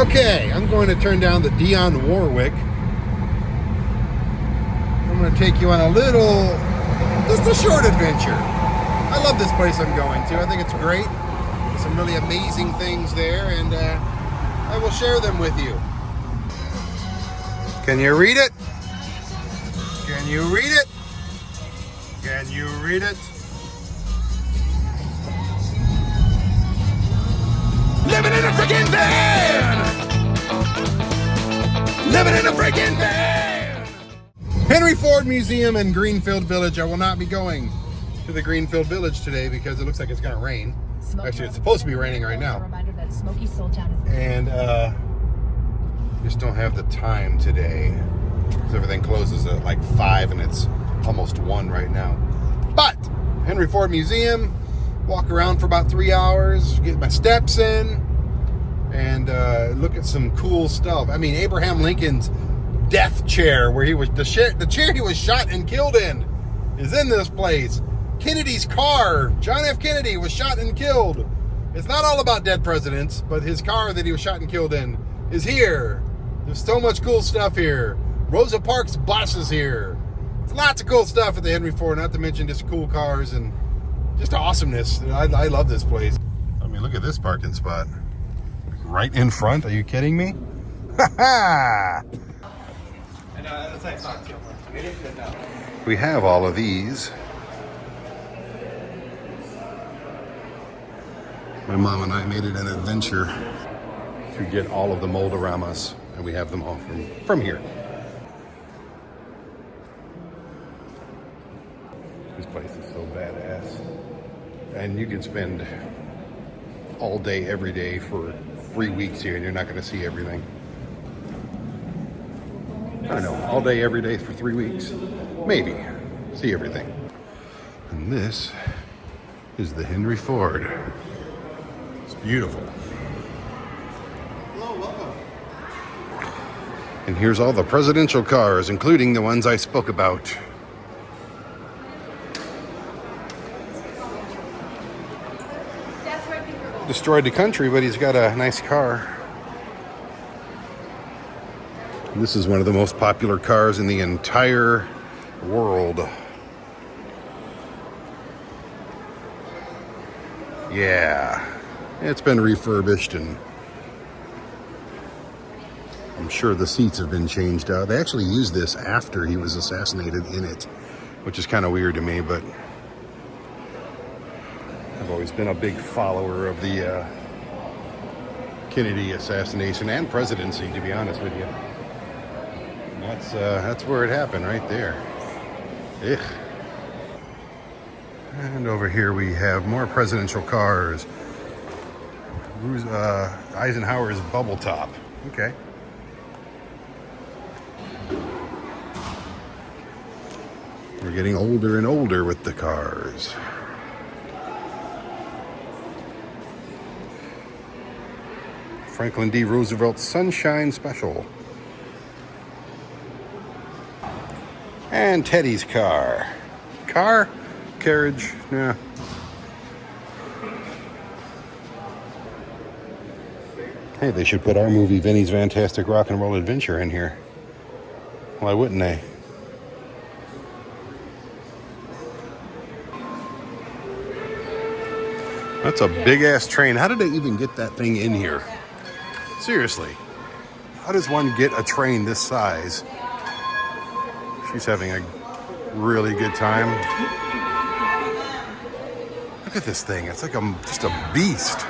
Okay, I'm going to turn down the Dionne Warwick. I'm going to take you on a little, just a short adventure. I love this place I'm going to. I think it's great. There's some really amazing things there, and I will share them with you. Can you read it? Can you read it? Can you read it? Living in a freaking van! Living in a freaking van! Henry Ford Museum in Greenfield Village. I will not be going to the Greenfield Village today because it looks like it's going to rain. Actually, it's supposed to be raining right now. And just don't have the time today. So everything closes at like 5 and it's almost 1 right now. But Henry Ford Museum, walk around for about 3 hours, get my steps in, and look at some cool stuff. I mean, Abraham Lincoln's death chair, where he was the chair he was shot and killed in, is in this place. Kennedy's car, John F. Kennedy was shot and killed. It's not all about dead presidents, but his car that he was shot and killed in is here. There's so much cool stuff here. Rosa Parks' bus is here. There's lots of cool stuff at the Henry Ford, not to mention just cool cars and just awesomeness. I love this place. I mean, look at this parking spot. Right in front. Are you kidding me? Ha ha! We have all of these. My mom and I made it an adventure to get all of the moldoramas, and we have them all from here. This place is so badass. And you can spend all day, every day for 3 weeks here, and you're not going to see everything. I don't know, all day, every day for 3 weeks. Maybe. See everything. And this is the Henry Ford. It's beautiful. Hello, welcome. And here's all the presidential cars, including the ones I spoke about. Destroyed the country, but he's got a nice car. And this is one of the most popular cars in the entire world. Yeah, it's been refurbished, and I'm sure the seats have been changed out. They actually used this after he was assassinated in it, which is kind of weird to me, but I've always been a big follower of the Kennedy assassination and presidency, to be honest with you. And that's where it happened, right there. Ugh. And over here we have more presidential cars. Eisenhower's bubble top. Okay. We're getting older and older with the cars. Franklin D. Roosevelt's Sunshine Special. And Teddy's car. Car? Carriage? Yeah. Hey, they should put our movie, Vinny's Fantastic Rock and Roll Adventure, in here. Why wouldn't they? That's a big-ass train. How did they even get that thing in here? Seriously. How does one get a train this size? She's having a really good time. Look at this thing. It's like just a beast.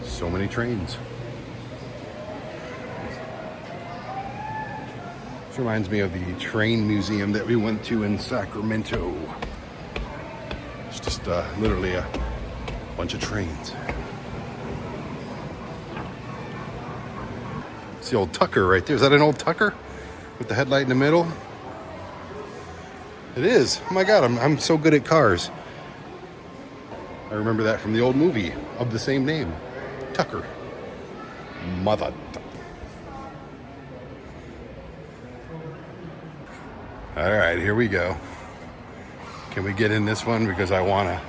So many trains. This reminds me of the train museum that we went to in Sacramento. It's just literally a bunch of trains. It's the old Tucker right there. Is that an old Tucker with the headlight in the middle? It is. Oh my God, I'm so good at cars. I remember that from the old movie of the same name, Tucker. Mother. All right, here we go. Can we get in this one? Because I wanna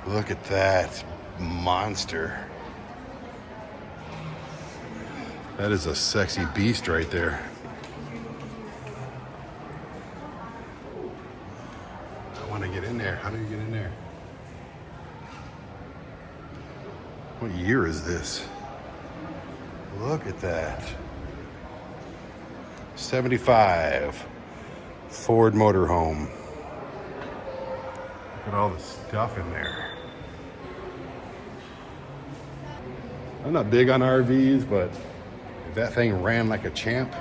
Look at that monster. That is a sexy beast right there. I want to get in there. How do you get in there? What year is this? Look at that. 75 Ford motorhome. Look at all the stuff in there. I'm not big on RVs, but if that thing ran like a champ,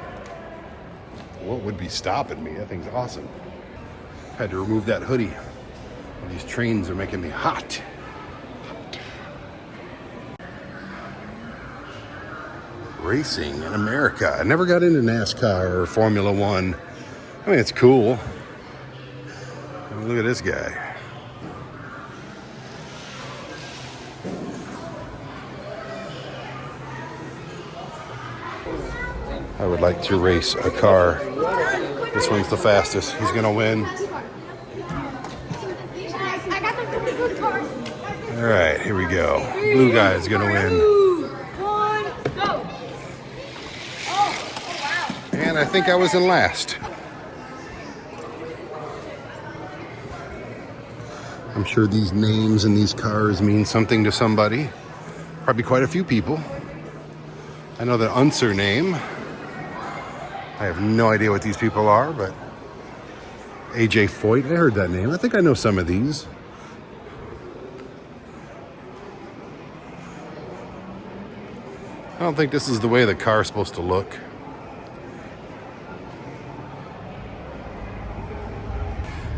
what would be stopping me? That thing's awesome. Had to remove that hoodie. These trains are making me hot. Racing in America. I never got into NASCAR or Formula One. I mean, it's cool. I mean, look at this guy. I would like to race a car. This one's the fastest. He's gonna win. All right, here we go. Blue guy's gonna win. And I think I was in last. I'm sure these names and these cars mean something to somebody. Probably quite a few people. I know the Unser name. I have no idea what these people are, but AJ Foyt, I heard that name. I think I know some of these. I don't think this is the way the car's supposed to look.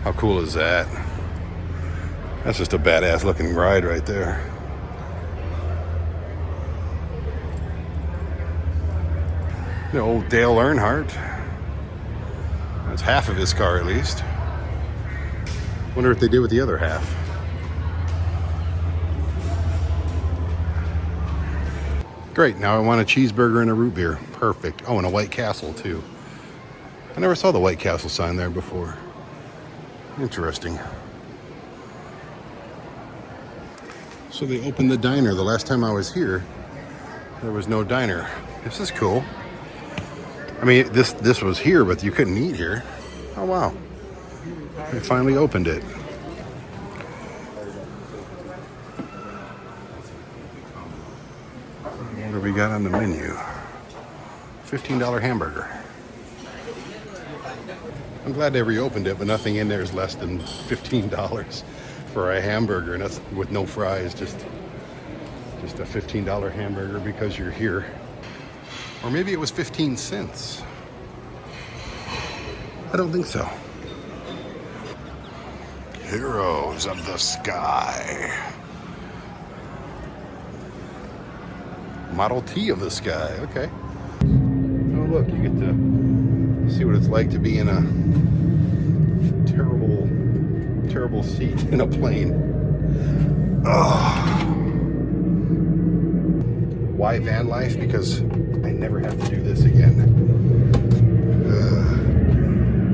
How cool is that? That's just a badass looking ride right there. The old Dale Earnhardt. That's half of his car at least. Wonder what they did with the other half. Great, now I want a cheeseburger and a root beer. Perfect. Oh, and a White Castle too. I never saw the White Castle sign there before. Interesting. So they opened the diner. The last time I was here, there was no diner. This is cool. I mean, this was here, but you couldn't eat here. Oh, wow. They finally opened it. What do we got on the menu? $15 hamburger. I'm glad they reopened it, but nothing in there is less than $15 for a hamburger, and that's with no fries, just a $15 hamburger because you're here. Or maybe it was 15 cents. I don't think so. Heroes of the Sky. Model T of the Sky, okay. Oh look, you get to see what it's like to be in a terrible seat in a plane. Oh. Why van life? Because I never have to do this again.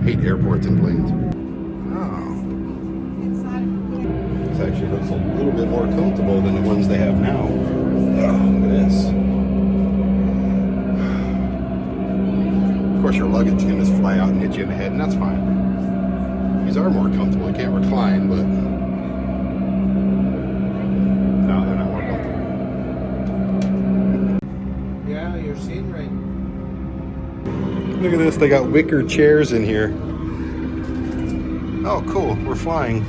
Hate airports and planes. Oh. This actually looks a little bit more comfortable than the ones they have now. Oh, look at this. Of course, your luggage can just fly out and hit you in the head, and that's fine. These are more comfortable. You can't recline, but no, they're not more comfortable. Yeah, you're seeing right. Look at this. They got wicker chairs in here. Oh, cool. We're flying.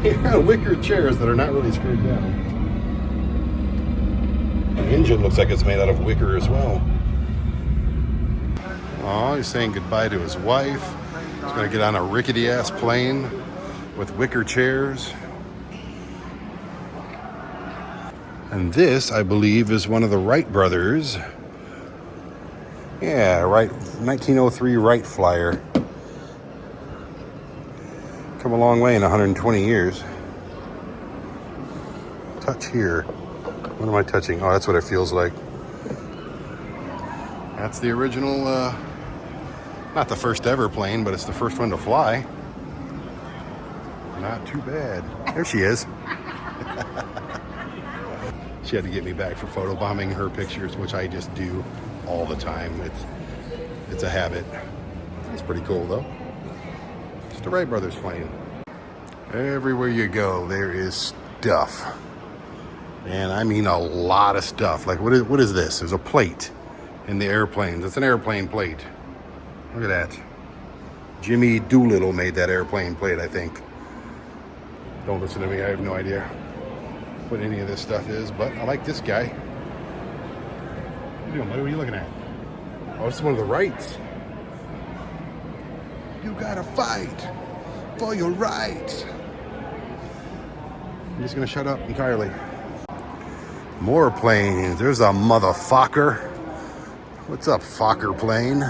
You got wicker chairs that are not really screwed down. The engine looks like it's made out of wicker as well. Oh, he's saying goodbye to his wife. He's going to get on a rickety-ass plane with wicker chairs. And this, I believe, is one of the Wright brothers. Yeah, Wright, 1903 Wright Flyer. Come a long way in 120 years. Touch here. What am I touching? Oh, that's what it feels like. That's the original, not the first ever plane, but it's the first one to fly. Not too bad. There she is. She had to get me back for photobombing her pictures, which I just do all the time. It's a habit. It's pretty cool though. It's the Wright brothers plane. Everywhere you go, there is stuff. And I mean a lot of stuff. Like what is this? There's a plate in the airplanes. It's an airplane plate. Look at that. Jimmy Doolittle made that airplane plate, I think. Don't listen to me, I have no idea what any of this stuff is, but I like this guy. What are you doing, buddy? What are you looking at? Oh, this is one of the Wrights. You gotta fight for your rights. I'm just gonna shut up entirely. More planes. There's a motherfucker. What's up, Fokker plane?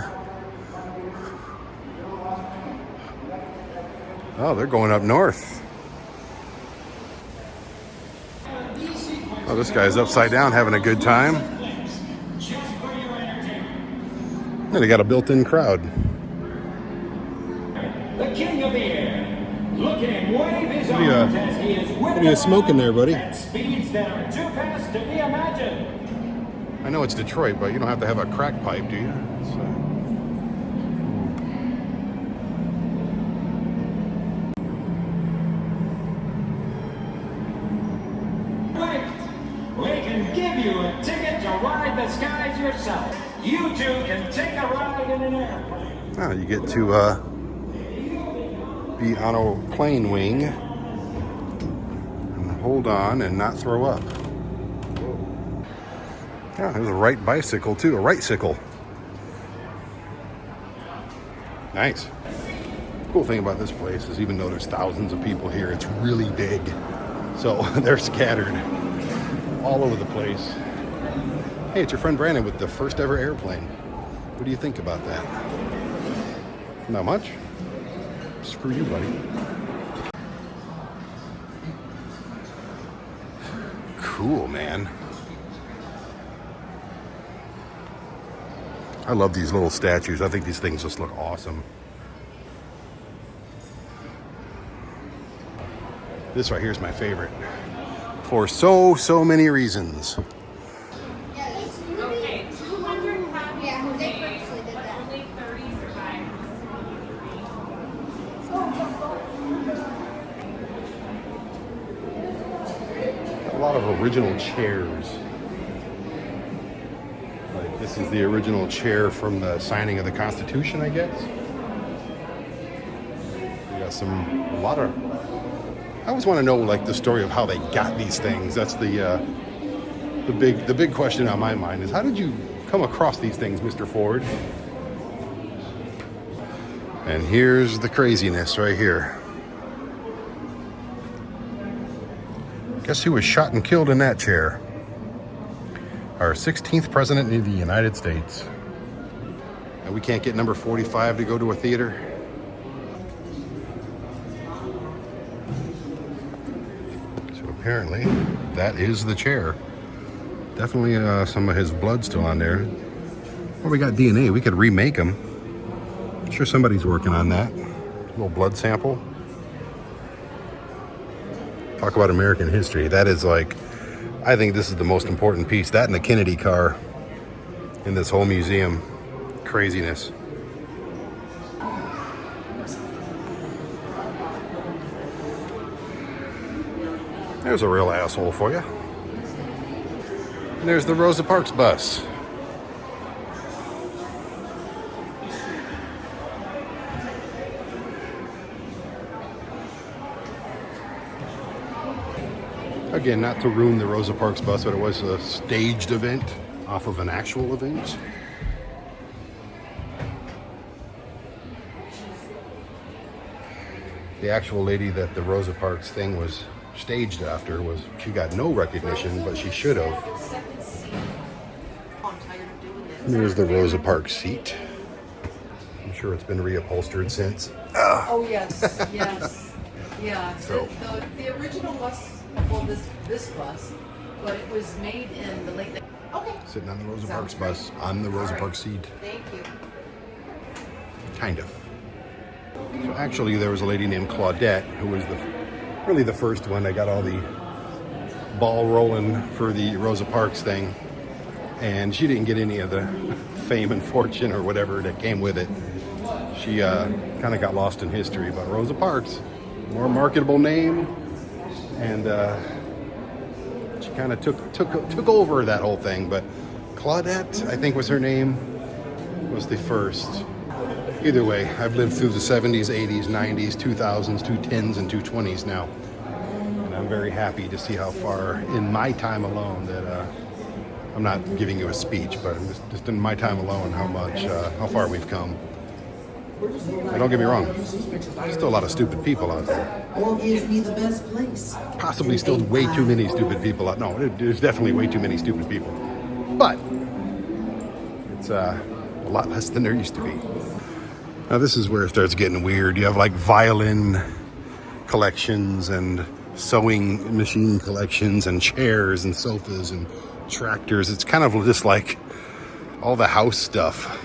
Oh, they're going up north. Oh, this guy's upside down having a good time. And they got a built-in crowd. The king of the air. Look at him wave his arms as he is What are you smoking there, buddy? at speeds that are too fast to be imagined. I know it's Detroit, but you don't have to have a crack pipe, do you? We can give you a ticket to ride the skies yourself. You too can take a ride in an airplane. Oh, you get to be on a plane wing and hold on and not throw up. Yeah, there's a Wright bicycle too, a Wright-cycle. Nice. Cool thing about this place is even though there's thousands of people here, it's really big. So they're scattered all over the place. Hey, it's your friend Brandon with the first ever airplane. What do you think about that? Not much? Screw you, buddy. Cool, man. I love these little statues. I think these things just look awesome. This right here is my favorite. For so many reasons. Okay, 200 copies. Yeah, they purposely did that. Only 30 survived. A lot of original chairs. Like this is the original chair from the signing of the Constitution, I guess. We got a lot of. I always want to know like the story of how they got these things. That's the big question on my mind is how did you come across these things, Mr. Ford? And here's the craziness right here. Guess who was shot and killed in that chair? Our 16th president of the United States. And we can't get number 45 to go to a theater. So apparently that is the chair. Definitely some of his blood still on there. Well, we got DNA. We could remake him. I'm sure somebody's working on that. A little blood sample. Talk about American history. That is like, I think this is the most important piece. That and the Kennedy car in this whole museum. Craziness. There's a real asshole for you. And there's the Rosa Parks bus. Again, not to ruin the Rosa Parks bus, but it was a staged event off of an actual event. The actual lady that the Rosa Parks thing was staged after she got no recognition, but she should have. There's the Rosa Parks seat. I'm sure it's been reupholstered since. Oh, yes, yes. Yeah, So- the original bus, well, this bus, but it was made in the late. Okay. Sitting on the Rosa Parks bus, on the Rosa Parks seat. Thank you. Kind of. So actually, there was a lady named Claudette who was really the first one that got all the ball rolling for the Rosa Parks thing, and she didn't get any of the fame and fortune or whatever that came with it. She kind of got lost in history, but Rosa Parks, more marketable name, and she kind of took over that whole thing. But Claudette, I think was her name, was the first. Either way, I've lived through the 70s, 80s, 90s, 2000s, 210s, and 220s now. And I'm very happy to see how far in my time alone that, I'm not giving you a speech, but just in my time alone, how far we've come. And don't get me wrong, there's still a lot of stupid people out there. Or gives me the best place. Possibly still way too many stupid people out. No, there's definitely way too many stupid people. But it's a lot less than there used to be. Now this is where it starts getting weird. You have like violin collections and sewing machine collections and chairs and sofas and tractors. It's kind of just like all the house stuff.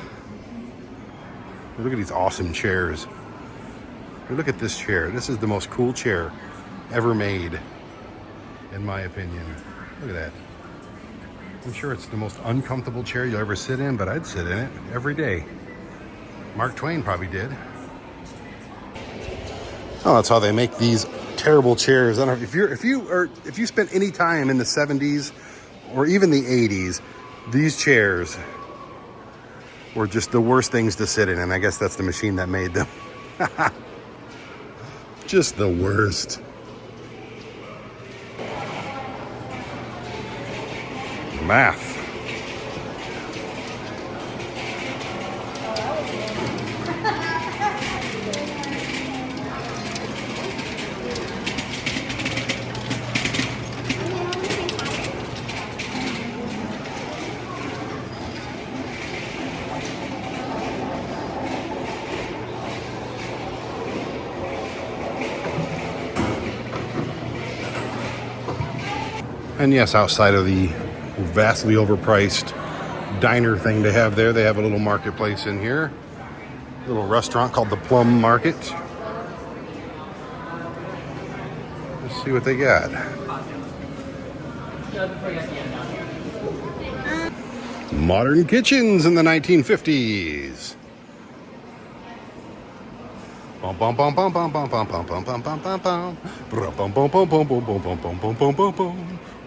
Look at these awesome chairs. Look at this chair. This is the most cool chair ever made, in my opinion. Look at that. I'm sure it's the most uncomfortable chair you'll ever sit in, but I'd sit in it every day. Mark Twain probably did. Oh, that's how they make these terrible chairs. I don't know if you spent any time in the 70s or even the 80s, these chairs were just the worst things to sit in, and I guess that's the machine that made them. Just the worst. Math. And yes, outside of the vastly overpriced diner thing they have there, they have a little marketplace in here. A little restaurant called the Plum Market. Let's see what they got. Modern kitchens in the 1950s.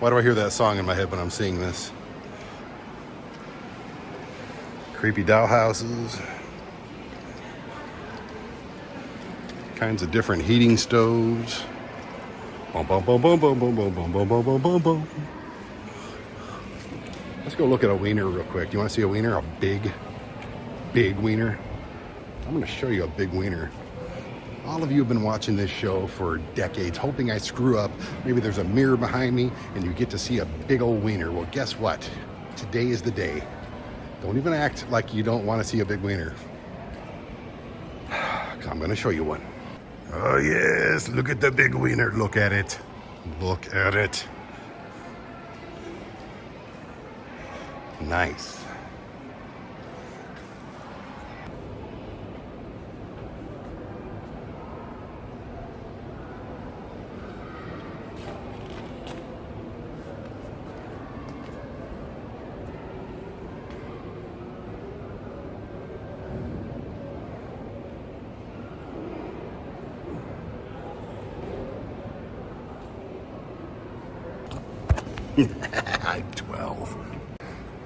Why do I hear that song in my head when I'm seeing this? Creepy doll houses. Kinds of different heating stoves. Let's go look at a wiener real quick. Do you want to see a wiener? A big wiener? I'm going to show you a big wiener. All of you have been watching this show for decades, hoping I screw up. Maybe there's a mirror behind me and you get to see a big old wiener. Well, guess what? Today is the day. Don't even act like you don't want to see a big wiener. I'm going to show you one. Oh, yes. Look at the big wiener. Look at it. Look at it. Nice. I'm 12.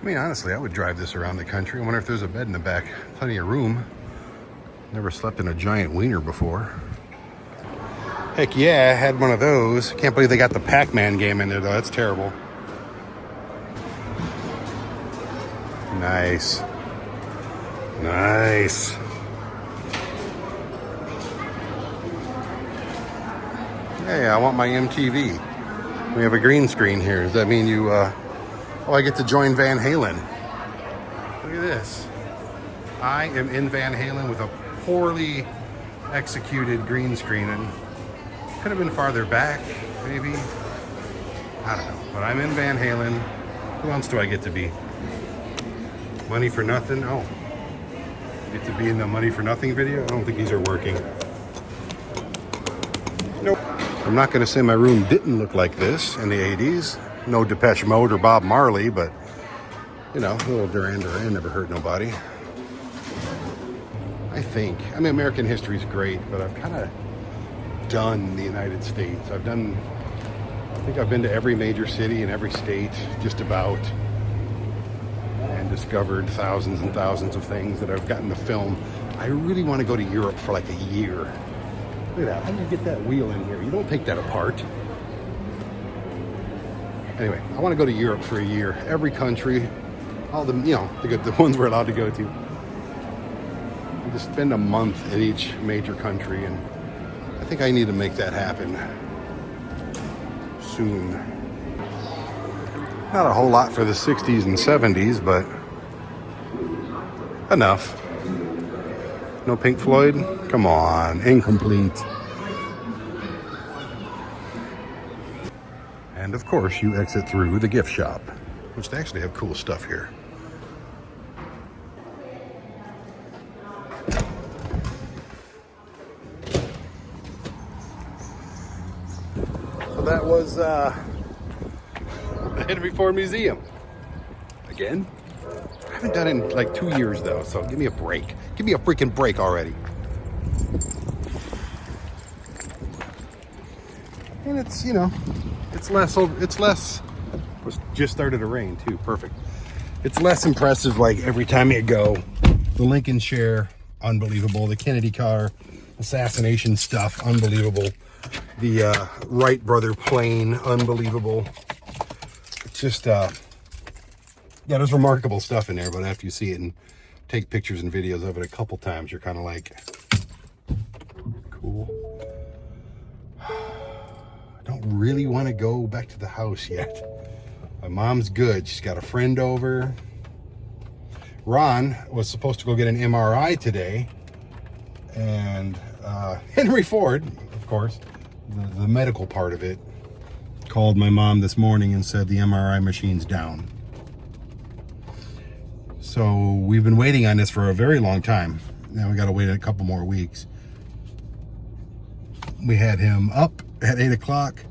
I mean, honestly, I would drive this around the country. I wonder if there's a bed in the back. Plenty of room. Never slept in a giant wiener before. Heck yeah, I had one of those. Can't believe they got the Pac-Man game in there, though. That's terrible. Nice. Nice. Hey, I want my MTV. We have a green screen here. Does that mean you, I get to join Van Halen. Look at this. I am in Van Halen with a poorly executed green screen, and could have been farther back, maybe. I don't know, but I'm in Van Halen. Who else do I get to be? Money for Nothing? Oh. Get to be in the Money for Nothing video? I don't think these are working. Nope. I'm not going to say my room didn't look like this in the 80s. No Depeche Mode or Bob Marley, but, you know, a little Duran Duran never hurt nobody. I think. I mean, American history is great, but I've kind of done the United States. I think I've been to every major city in every state, just about, and discovered thousands and thousands of things that I've gotten to film. I really want to go to Europe for like a year. Look at that. How do you get that wheel in here? You don't take that apart. Anyway, I want to go to Europe for a year. Every country, all the, you know, the ones we're allowed to go to. And just spend a month in each major country, and I think I need to make that happen soon. Not a whole lot for the 60s and 70s, but enough. No Pink Floyd? Come on, incomplete. And of course, you exit through the gift shop, which they actually have cool stuff here. So that was the Henry Ford Museum. Again, I haven't done it in like 2 years though, so give me a break. Give me a freaking break already. And it's, you know, it's less, it just started to rain too, perfect. It's less impressive like every time you go. The Lincoln chair, unbelievable. The Kennedy car, assassination stuff, unbelievable. The Wright brother plane, unbelievable. It's just, yeah, there's remarkable stuff in there, but after you see it and take pictures and videos of it a couple times, you're kind of like, cool. I don't really want to go back to the house yet. My mom's good. She's got a friend over. Ron was supposed to go get an MRI today, and Henry Ford, of course, the medical part of it, called my mom this morning and said the MRI machine's down. So we've been waiting on this for a very long time. Now we got to wait a couple more weeks. We had him up at 8 o'clock.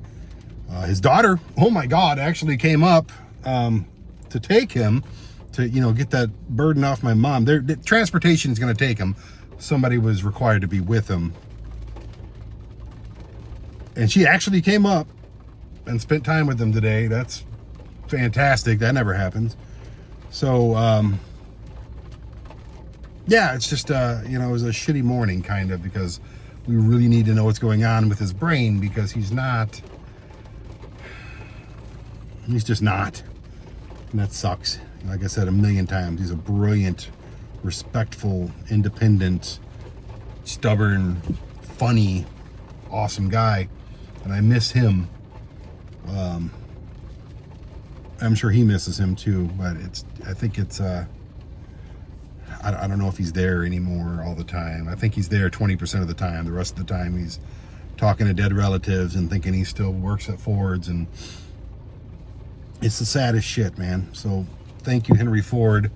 His daughter, oh my God, actually came up to take him to, you know, get that burden off my mom. The transportation is going to take him. Somebody was required to be with him. And she actually came up and spent time with him today. That's fantastic. That never happens. So, yeah, it's just, you know, it was a shitty morning kind of, because we really need to know what's going on with his brain, because he's just not. And that sucks. Like I said a million times, he's a brilliant, respectful, independent, stubborn, funny, awesome guy. And I miss him. I'm sure he misses him too, but I think it's, I don't know if he's there anymore all the time. I think he's there 20% of the time. The rest of the time he's talking to dead relatives and thinking he still works at Ford's, and it's the saddest shit, man. So thank you, Henry Ford,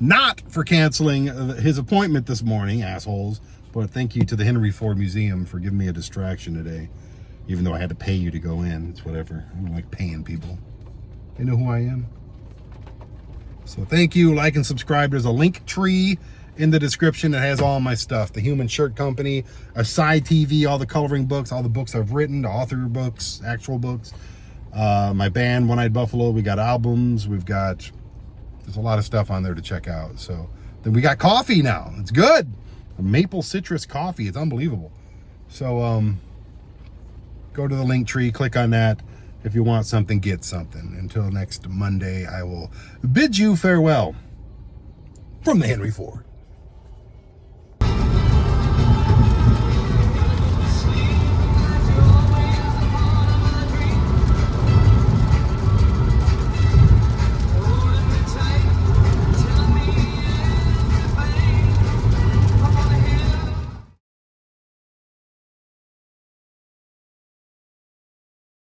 not for canceling his appointment this morning, assholes, but thank you to the Henry Ford Museum for giving me a distraction today, even though I had to pay you to go in. It's whatever. I don't like paying people. They know who I am. So thank you. Like and subscribe. There's a link tree in the description that has all my stuff. The Human Shirt Company, Aside TV, all the coloring books, all the books I've written, the author books, actual books. My band, One Eyed Buffalo, we got albums. There's a lot of stuff on there to check out. So then we got coffee now. It's good. A maple citrus coffee. It's unbelievable. So go to the link tree, click on that. If you want something, get something. Until next Monday, I will bid you farewell from the Henry Ford.